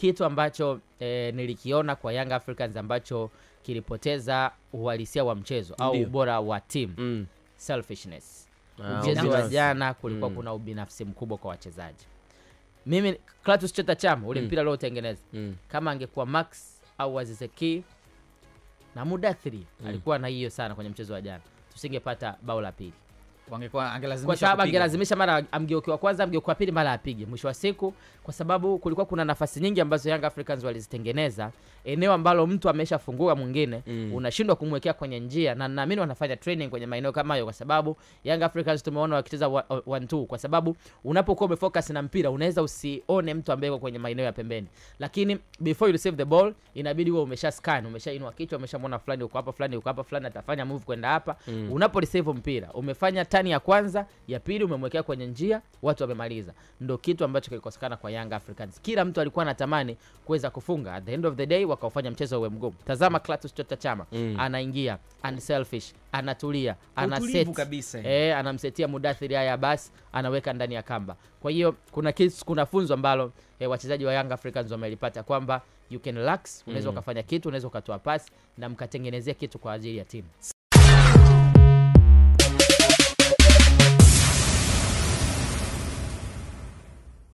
kitu ambacho nilikiona kwa Young Africans ambacho kilipoteza uhalisia wa mchezo au ubora wa team. Selfishness. Mchezo wa jana kulikuwa kuna ubinafsi mkubwa kwa wachezaji. Mimi Clatous Chota Chama ule mpira leo tengeneza. Kama angekuwa Max au Azizeki na Mudathiri alikuwa na hiyo sana kwenye mchezo wa jana, tusingepata bao la pili. Angelazimisha kwa sababu angelazimisha mara amgeukiwa kwanza, amgeukiwa pili, mara apige mwisho wa siku, kwa sababu kulikuwa kuna nafasi nyingi ambazo Young Africans walizitengeneza, eneo ambalo mtu ameshafungua mwingine unashindwa kumwekea kwenye njia, na naamini wanafanya training kwenye maeneo kama hayo, kwa sababu Young Africans tumeona wakicheza 1-2, kwa sababu unapokuwa umefocus na mpira unaweza usione mtu ambaye yuko kwenye maeneo ya pembeni, lakini before you receive the ball inabidi wewe umesha scan, umeshainua kichwa, umeshamwona fulani uko hapa, fulani uko hapa, fulani atafanya move kwenda hapa. Unapo receive mpira umefanya tani ya kwanza, ya pili umemwekea kwenye njia, watu wamemaliza. Ndio kitu ambacho kilikosekana kwa Young Africans. Kila mtu alikuwa anatamani kuweza kufunga, at the end of the day wakaufanya mchezo uwe mgumu. Tazama Clatous Chota Chama anaingia unselfish, anatulia, anaset kabisa, anamsetia Mudathiri, haya basi anaweka ndani ya kamba. Kwa hiyo kuna funzo ambalo wachezaji wa Young Africans wamelipata, kwamba you can relax, unaweza ukafanya kitu, unaweza ukatoa pass na mkatengenezea kitu kwa ajili ya timu.